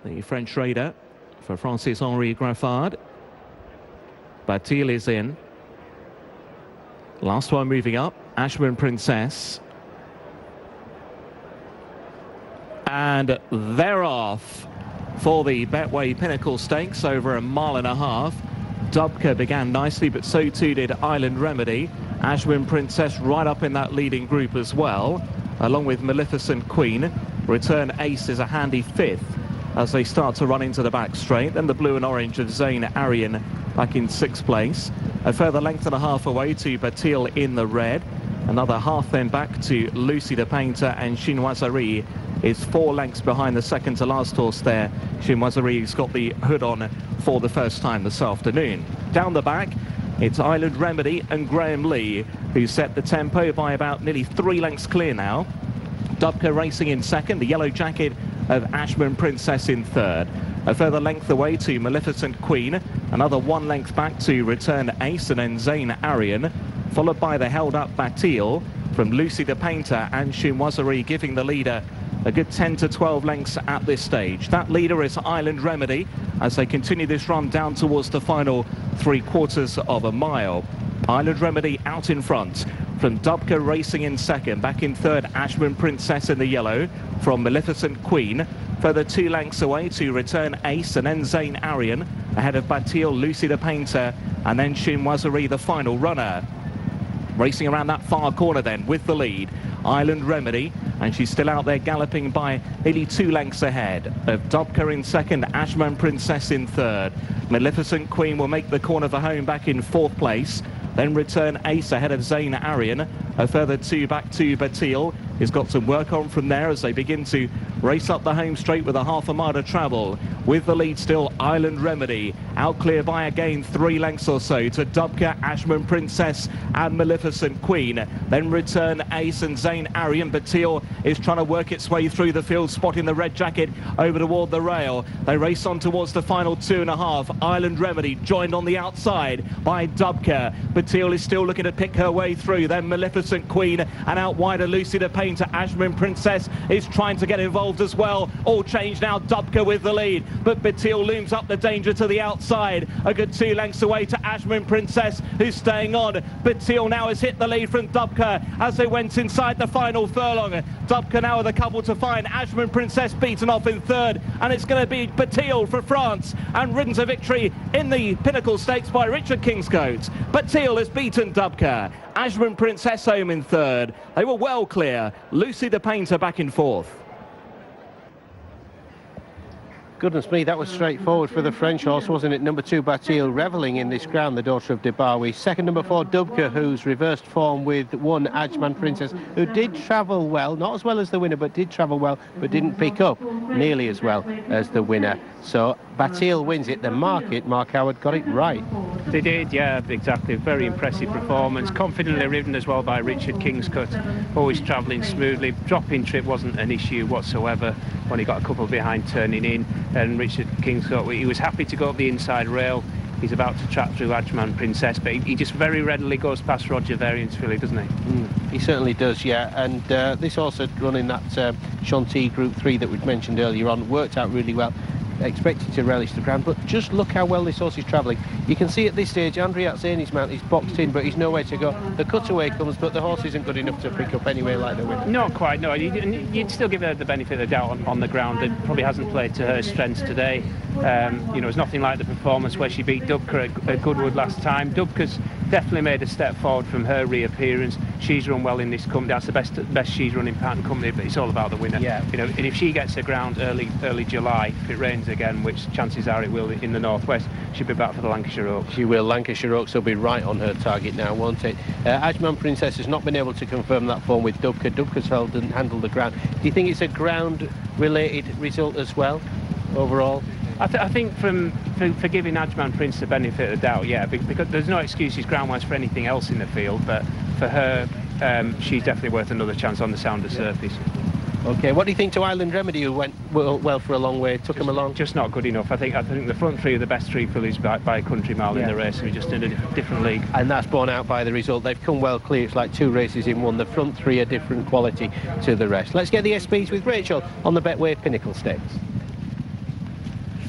the French raider for Francis-Henri Graffard. Batil is in. Last one moving up, Ashburn Princess. And they're off for the Betway Pinnacle Stakes over a mile and a half. Dubka began nicely, but so too did Island Remedy. Ashburn Princess right up in that leading group as well, along with Maleficent Queen. Return Ace is a handy fifth as they start to run into the back straight. Then the blue and orange of Zayn Arian back in sixth place. A further length and a half away to Batil in the red. Another half then back to Lucy the Painter, and Chinoiserie is 4 lengths behind the second to last horse there. Chinoiserie's got the hood on for the first time this afternoon. Down the back, it's Island Remedy and Graham Lee who set the tempo by about nearly 3 lengths clear now. Dubka racing in second, the yellow jacket of Ashburn Princess in third. A further length away to Maleficent Queen, another 1 length back to Return Ace and then Zayn Arian, followed by the held up Batil from Lucy the Painter and Chinoiserie, giving the leader a good 10 to 12 lengths at this stage. That leader is Island Remedy as they continue this run down towards the final 3/4 of a mile. Island Remedy out in front from Dubka racing in second. Back in third, Ashburn Princess in the yellow from Maleficent Queen. Further 2 lengths away to Return Ace and then Zayn Arian ahead of Batil, Lucy the Painter and then Chinoiserie, the final runner. Racing around that far corner then with the lead, Island Remedy, and she's still out there galloping by nearly 2 lengths ahead of Dubka in second, Ashburn Princess in third. Maleficent Queen will make the corner for home back in 4th place. Then Return Ace ahead of Zayn Arian. A further 2 back to Batil. He's got some work on from there as they begin to race up the home straight with a half a mile to travel. With the lead still, Island Remedy. Out clear by again 3 lengths or so to Dubka, Ashburn Princess and Maleficent Queen. Then Return Ace and Zayn Arian. Batil is trying to work its way through the field, spotting the red jacket over toward the rail. They race on towards the final 2.5. Island Remedy joined on the outside by Dubka. Batil is still looking to pick her way through. Then Maleficent Queen, and out wider Lucy the Painter. Ashburn Princess is trying to get involved as well. All changed now, Dubka with the lead, but Batil looms up the danger to the outside. A good 2 lengths away to Ashburn Princess, who's staying on. Batil now has hit the lead from Dubka as they went inside the final furlong. Dubka now with a couple to find. Ashburn Princess beaten off in third, and it's going to be Batil for France, and ridden to victory in the Pinnacle Stakes by Richard Kingscote. Batil has beaten Dubka. Ashburn Princess home in third. They were well clear. Lucy the Painter back in 4th. Goodness me, that was straightforward for the French horse, wasn't it? Number 2, Batil, revelling in this ground, the daughter of Debawi. Second, number 4, Dubka, who's reversed form with 1, Ashburn Princess, who did travel well, not as well as the winner, but did travel well, but didn't pick up nearly as well as the winner. So Batil wins it. The market, Mark Howard, got it right. They did, yeah, exactly. Very impressive performance. Confidently ridden as well by Richard Kingscote. Always travelling smoothly. Dropping trip wasn't an issue whatsoever when he got a couple behind turning in. And Richard Kingscote, he was happy to go up the inside rail. He's about to trap through Ashburn Princess, but he just very readily goes past Roger Variance, really, doesn't he? He certainly does, yeah. And this also running that Chantilly Group 3 that we'd mentioned earlier on worked out really well. Expected to relish the ground, but just look how well this horse is travelling. You can see at this stage Andrea Zani's mount is boxed in, but he's nowhere to go. The cutaway comes, but the horse isn't good enough to pick up anyway like the winner. Not quite, no. You'd still give her the benefit of the doubt on the ground. It probably hasn't played to her strengths today. You know, it's nothing like the performance where she beat Dubka at Goodwood last time. Dubka's definitely made a step forward from her reappearance. She's run well in this company. That's the best she's run in pattern company, but it's all about the winner. Yeah. You know, and if she gets the ground early July, if it rains again, which chances are it will in the northwest, she'll be back for the Lancashire Oaks. She will. Lancashire Oaks will be right on her target now, won't it? Ashburn Princess has not been able to confirm that form with Dubka. Dubka's didn't handle the ground. Do you think it's a ground-related result as well, overall? I think for giving Ashburn Prince the benefit of the doubt, yeah, because there's no excuses ground-wise for anything else in the field, but for her, she's definitely worth another chance on the sounder surface. Okay, what do you think to Island Remedy, who went well for a long way, took him along? Just not good enough. I think the front three are the best 3 fillies by a country mile in the race. We're just in a different league. And that's borne out by the result. They've come well clear. It's like 2 races in 1. The front 3 are different quality to the rest. Let's get the SPs with Rachel on the Betway Pinnacle Stakes.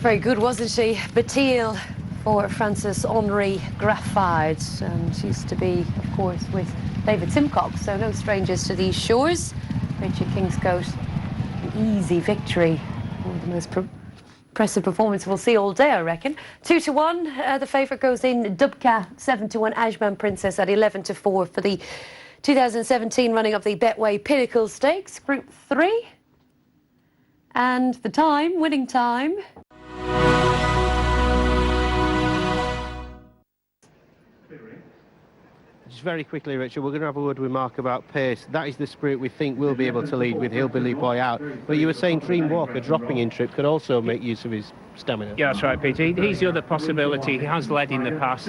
Very good, wasn't she? Batil for Francis Henri Graffard, and used to be, of course, with David Simcox, so no strangers to these shores. Richard Kingscote, an easy victory. One of the most impressive performance we'll see all day, I reckon. 2-1, the favourite goes in. Dubka 7-1, Ajman Princess at 11-4 for the 2017 running of the Betway Pinnacle Stakes, Group 3. And the time, winning time. Just very quickly, Richard, we're going to have a word with Mark about pace. That is the spirit we think will be able to lead with Hillbilly Boy out. But you were saying Dream Walker dropping in trip could also make use of his stamina. Yeah, that's right, Peter. He's the other possibility. He has led in the past.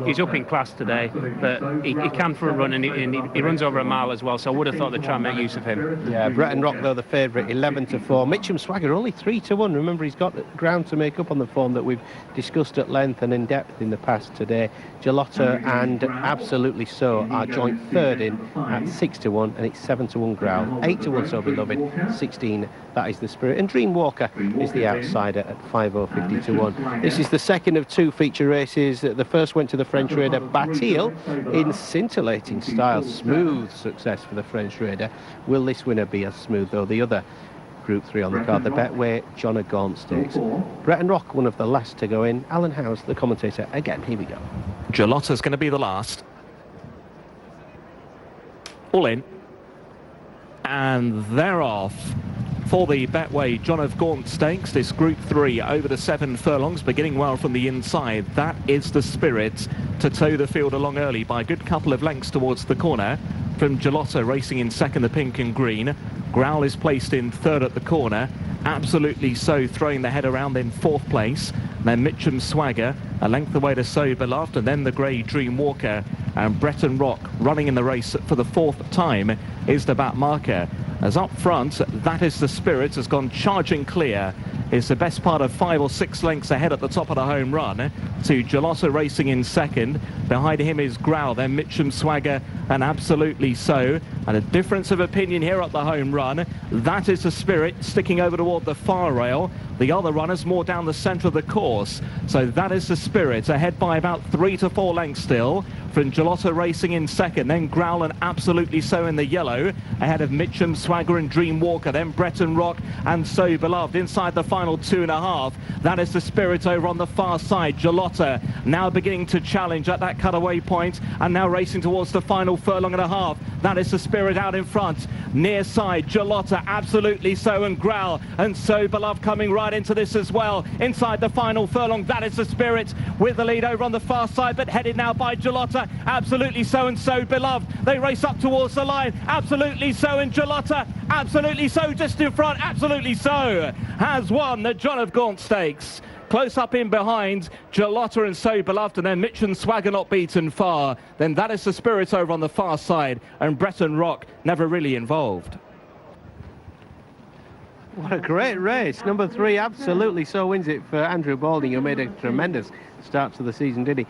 He's up in class today, but he can for a run, and he runs over a mile as well, so I would have thought they'd try and make use of him. Yeah, Breton Rock, though, the favourite, 11-4. Mitcham Swagger, only 3-1. Remember, he's got ground to make up on the form that we've discussed at length and in depth in the past today. Gelotta and Absolutely So are joint third in at 6-1, and it's 7-1 Growl. 8-1 So Beloved, 16, that is the spirit. And Dream Walker is the outsider at 5-0, 50-1. This is the second of two feature races. The first went to the French raider Batil in scintillating style. Smooth success for the French raider. Will this winner be as smooth, though? The other Group 3 on the card, the Betway Gaunt Stakes. Breton Rock, one of the last to go in. Alan Howes, the commentator, again. Here we go. Gelotta's going to be the last. All in. And they're off for the Betway Gaunt Stakes. This Group 3 over the 7 furlongs, beginning well from the inside. That is the spirit to tow the field along early by a good couple of lengths towards the corner. From Gelotta racing in second, the pink and green. Growl is placed in third at the corner. Absolutely So throwing the head around in fourth place. Then Mitcham Swagger a length away to So Beloved, and then the grey Dream Walker. And Breton Rock running in the race for the fourth time is the back marker. As up front, that is the spirit, has gone charging clear. Is the best part of 5 or 6 lengths ahead at the top of the home run to Gelotta racing in second. Behind him is Growl, then Mitcham Swagger and Absolutely So. And a difference of opinion here at the home run. That is the spirit sticking over toward the far rail. The other runners more down the centre of the course. So that is the spirit, ahead by about 3 to 4 lengths still. From Gelotta racing in second, then Growl and Absolutely So in the yellow, ahead of Mitcham Swagger and Dream Walker, then Breton Rock and So Beloved inside the final 2.5. That is the spirit over on the far side. Gelotta now beginning to challenge at that cutaway point, and now racing towards the final furlong and a half. That is the spirit out in front. Near side, Gelotta, Absolutely So and Growl, and So Beloved coming right into this as well. Inside the final furlong, that is the spirit with the lead over on the far side, but headed now by Gelotta, Absolutely So and So Beloved. They race up towards the line. Absolutely So and Gelotta. Absolutely So just in front. Absolutely So has won the Gaunt Stakes. Close up in behind, Gelotta and So Beloved, and then Mitcham Swagger not beaten far. Then that is the spirit over on the far side, and Breton Rock never really involved. What a great race. Number 3, Absolutely So wins it for Andrew Balding, who made a tremendous start to the season, did he?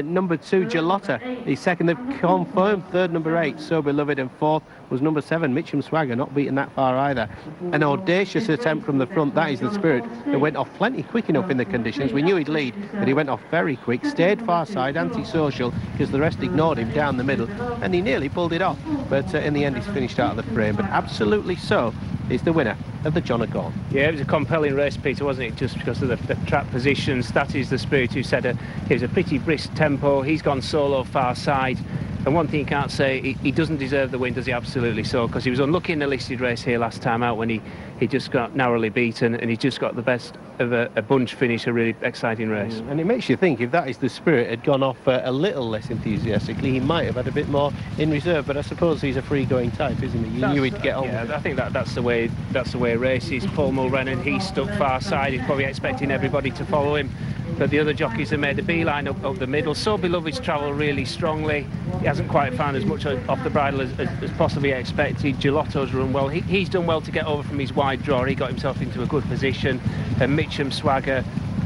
Number 2, Gelotta, the second, they've confirmed. Third, number 8, So Beloved, and fourth was number 7, Mitcham Swagger, not beaten that far either. An audacious attempt from the front, that is the spirit, that went off plenty quick enough in the conditions. We knew he'd lead, but he went off very quick, stayed far side, anti-social, because the rest ignored him down the middle, and he nearly pulled it off, but in the end he's finished out of the frame. But Absolutely So is the winner of the Gaunt. Yeah, it was a compelling race, Peter, wasn't it? Just because of the track positions. That is the spirit who said it was a pretty brisk tempo. He's gone solo far side. And one thing you can't say, he doesn't deserve the win, does he? Absolutely So, because he was unlucky in the listed race here last time out when he just got narrowly beaten, and he just got the best of a bunch finish, a really exciting race. And it makes you think, if that is the spirit, had gone off a little less enthusiastically, he might have had a bit more in reserve. But I suppose he's a free-going type, isn't he? You knew he'd get on. Yeah, I think that's the way it races. Paul Mulrennan, he's stuck far side. He's probably expecting everybody to follow him. But the other jockeys have made a beeline up the middle. So Beloved's travelled really strongly. He hasn't quite found as much off the bridle as possibly expected. Gelotta's run well. He's done well to get over from his wide draw. He got himself into a good position. And Mitcham Swagger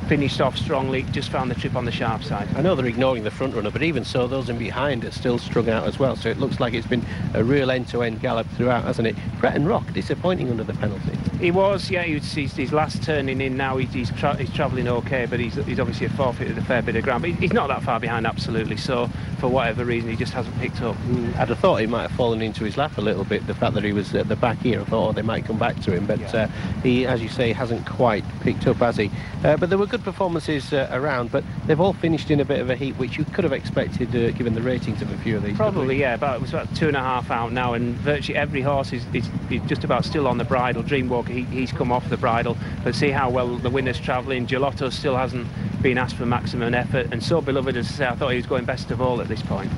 finished off strongly, just found the trip on the sharp side. I know they're ignoring the front runner, but even so, those in behind are still strung out as well. So it looks like it's been a real end-to-end gallop throughout, hasn't it? Breton Rock disappointing under the penalty. He was, yeah. His last turning in now. He's travelling okay, but he's obviously forfeited a fair bit of ground. But he's not that far behind, absolutely. So for whatever reason, he just hasn't picked up. I'd have thought he might have fallen into his lap a little bit. The fact that he was at the back here, I thought, oh, they might come back to him. But he, as you say, hasn't quite picked up, has he? But there were good performances around. But they've all finished in a bit of a heat, which you could have expected, given the ratings of a few of these. Probably, yeah. It was about 2.5 out now, and virtually every horse is just about still on the bridle. Dreamwalker, he's come off the bridle, but see how well the winner's travelling. Gelato still hasn't been asked for maximum effort, and So Beloved, as I say, I thought he was going best of all at this point.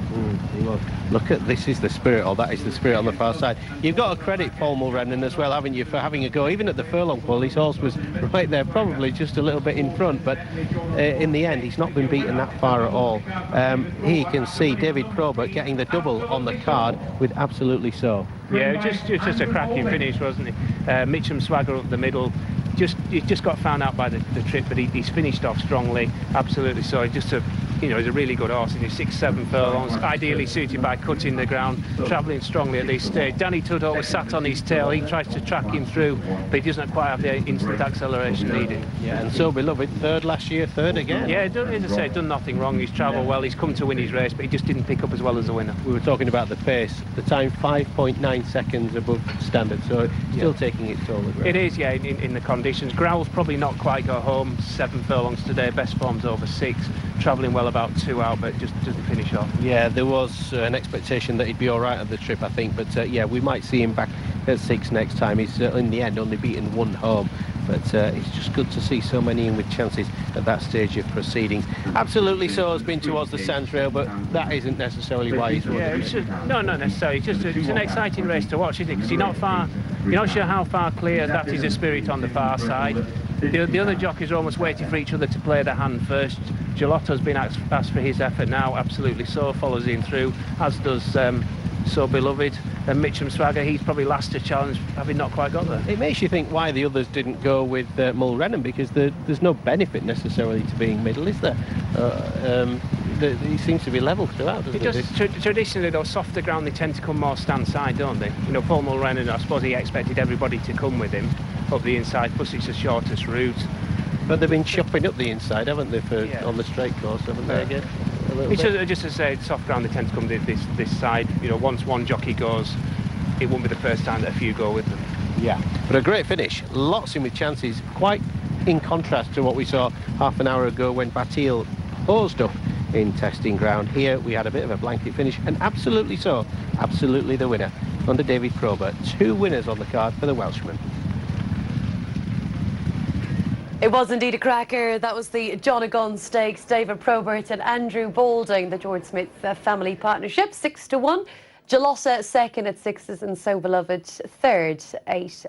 Look at this, is the spirit, or that is the spirit on the far side. You've got to credit Paul Mulrennan as well, haven't you, for having a go. Even at the furlong pole, his horse was right there, probably just a little bit in front, but in the end, he's not been beaten that far at all. Here you can see David Probert getting the double on the card with Absolutely So. Yeah, just a cracking finish, wasn't it? Mitcham Swagger up the middle. He just got found out by the trip, but he's finished off strongly. Absolutely So. He's a really good horse in his 6-7 furlongs, ideally suited by cutting the ground, travelling strongly at this stage. Danny Tudor was sat on his tail. He tries to track him through, but he doesn't quite have the instant acceleration needed. Yeah, and So Beloved, third last year, third again. Yeah, as I say, done nothing wrong. He's travelled well. He's come to win his race, but he just didn't pick up as well as the winner. We were talking about the pace. The time 5.9 seconds above standard, so still taking its toll. It is, yeah, in the conditions. Growl's probably not quite got home. 7 furlongs today. Best form's over 6. Travelling well about 2 out, but just doesn't finish off. Yeah, there was an expectation that he'd be all right at the trip, I think, but yeah, we might see him back at 6 next time. He's in the end only beaten 1 home, but it's just good to see so many in with chances at that stage of proceedings. Absolutely So has been towards the Sands rail, but that isn't necessarily why he's won. Yeah, no, not necessarily. It's an exciting race to watch, isn't it? Because you're not sure how far clear that is a Spirit on the far side. The other jockeys are almost waiting for each other to play the hand first. Gelato's been asked for his effort now. Absolutely So follows him through, as does So Beloved. And Mitcham Swagger, he's probably last to challenge, having not quite got there. It makes you think why the others didn't go with Mulrennan, because there's no benefit necessarily to being middle, is there? He seems to be level throughout, doesn't he? Traditionally, though, softer ground, they tend to come more stand side, don't they? Paul Mulrennan, I suppose he expected everybody to come with him up the inside, plus it's the shortest route. But they've been chopping up the inside, haven't they, on the straight course, haven't they, again? Just to say, soft ground, they tend to come this side. Once one jockey goes, it won't be the first time that a few go with them. Yeah, but a great finish. Lots in with chances, quite in contrast to what we saw half an hour ago when Batil posed up in testing ground. Here we had a bit of a blanket finish, and Absolutely So, absolutely the winner under David Probert. 2 winners on the card for the Welshman. It was indeed a cracker. That was the John O'Gunn Stakes. David Probert and Andrew Balding, the George Smith family partnership, 6-1. Gelotta second at 6s, and So Beloved third, 8.